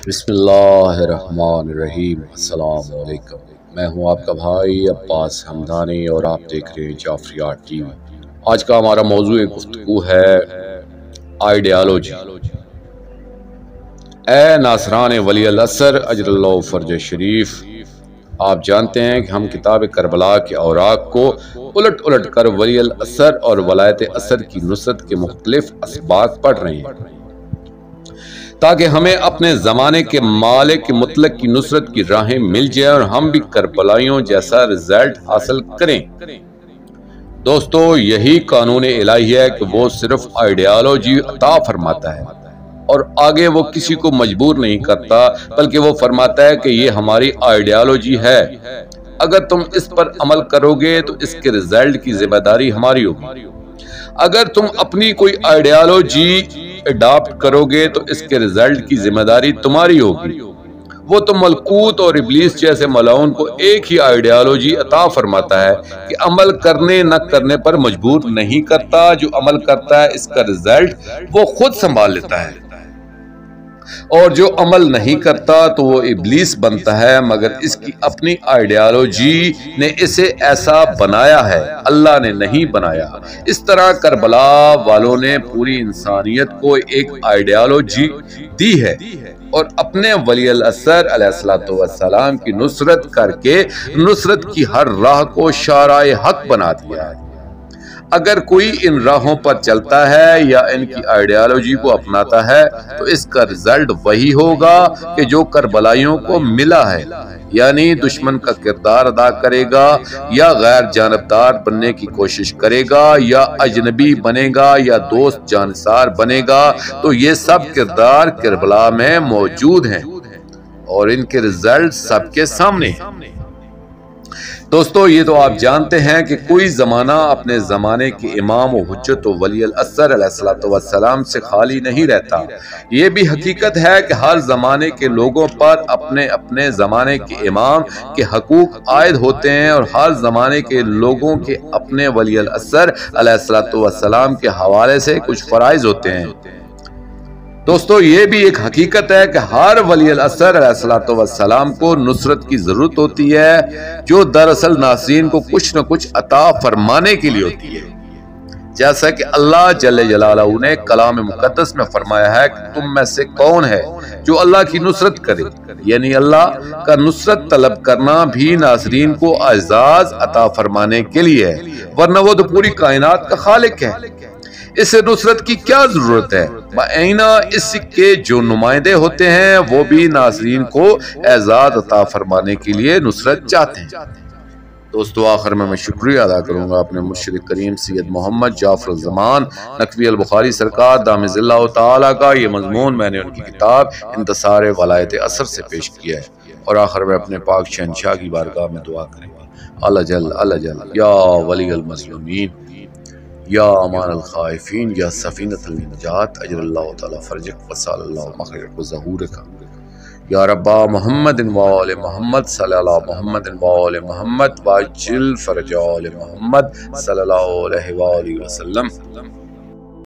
بسم اللہ الرحمن الرحیم۔ السلام علیکم، میں ہوں آپ کا بھائی عباس حمدانی اور آپ دیکھ رہے ہیں جعفریات ٹی وی۔ آج کا ہمارا موضوع گفتگو ہے آئیڈیالوجی۔ اے ناصران ولی الاثر اجر اللہ فرج شریف، آپ جانتے ہیں کہ ہم کتاب کربلا کے اوراق کو الٹ کر ولی الاثر اور ولایت اثر کی نصرت کے مختلف اسباق پڑھ رہے ہیں تاکہ ہمیں اپنے زمانے کے مالک مطلق کی نصرت کی راہیں مل جائے اور ہم بھی کربلائیوں جیسا رزلٹ حاصل کریں۔ دوستو، یہی قانون الہی ہے کہ وہ صرف آئیڈیالوجی عطا فرماتا ہے اور آگے وہ کسی کو مجبور نہیں کرتا، بلکہ وہ فرماتا ہے کہ یہ ہماری آئیڈیالوجی ہے، اگر تم اس پر عمل کرو گے تو اس کے رزلٹ کی ذمہ داری ہماری ہوگی۔ اگر تم اپنی کوئی آئیڈیالوجی اڈاپٹ کرو گے تو اس کے رزلٹ کی ذمہ داری تمہاری ہوگی۔ وہ تو ملکوت اور ابلیس جیسے ملاؤن کو ایک ہی آئیڈیالوجی عطا فرماتا ہے کہ عمل کرنے نہ کرنے پر مجبور نہیں کرتا، جو عمل کرتا ہے اس کا رزلٹ وہ خود سنبھال لیتا ہے، اور جو عمل نہیں کرتا تو وہ ابلیس بنتا ہے، مگر اس کی اپنی آئیڈیالوجی نے اسے ایسا بنایا ہے، اللہ نے نہیں بنایا۔ اس طرح کربلا والوں نے پوری انسانیت کو ایک آئیڈیالوجی دی ہے اور اپنے ولی الاثر علیہ السلام کی نصرت کر کے نصرت کی ہر راہ کو شارع حق بنا دیا ہے۔ اگر کوئی ان راہوں پر چلتا ہے یا ان کی آئیڈیالوجی کو اپناتا ہے تو اس کا رزلٹ وہی ہوگا کہ جو کربلائیوں کو ملا ہے، یعنی دشمن کا کردار ادا کرے گا یا غیر جانبدار بننے کی کوشش کرے گا یا اجنبی بنے گا یا دوست جانسار بنے گا، تو یہ سب کردار کربلا میں موجود ہیں اور ان کے رزلٹ سب کے سامنے ہیں۔ دوستو، یہ تو آپ جانتے ہیں کہ کوئی زمانہ اپنے زمانے کے امام و حجت و ولی الاثر علیہ السلام سے خالی نہیں رہتا۔ یہ بھی حقیقت ہے کہ ہر زمانے کے لوگوں پر اپنے اپنے زمانے کے امام کے حقوق عائد ہوتے ہیں اور ہر زمانے کے لوگوں کے اپنے ولی الاثر علیہ السلام کے حوالے سے کچھ فرائض ہوتے ہیں۔ دوستو، یہ بھی ایک حقیقت ہے کہ ہر ولی الاثر علیہ السلام کو نصرت کی ضرورت ہوتی ہے، جو دراصل ناصرین کو کچھ نہ کچھ عطا فرمانے کے لیے ہوتی ہے۔ جیسا کہ اللہ جل جلالہ نے کلام مقدس میں فرمایا ہے کہ تم میں سے کون ہے جو اللہ کی نصرت کرے، یعنی اللہ کا نصرت طلب کرنا بھی ناصرین کو اعزاز عطا فرمانے کے لیے ہے، ورنہ وہ تو پوری کائنات کا خالق ہے۔ اسے نصرت کی کیا ضرورت ہے؟ بعینہ اس کے جو نمائندے ہوتے ہیں وہ بھی ناصرین کو اعزاز عطا فرمانے کے لیے نصرت چاہتے ہیں۔ دوستو، آخر میں شکریہ ادا کروں گا اپنے مرشد کریم سید محمد جعفر الزمان نقوی البخاری سرکار دامِ اللہ تعالیٰ کا۔ یہ مضمون میں نے ان کی کتاب انتصار ولایت اثر سے پیش کیا ہے، اور آخر میں اپنے پاک شہنشاہ کی بارگاہ میں دعا کریں گا، اللہ جل یا ولی المظلومین، یا امان الخائفین، یا سفینۃ النجات، اجر اللہ تعالی فرجک وصال اللہ مخرجک وظہورک، یا ربا محمد وآل محمد صلی اللہ محمد وآل محمد واجل فرج آل محمد صلی اللہ علیہ وآلہ وسلم۔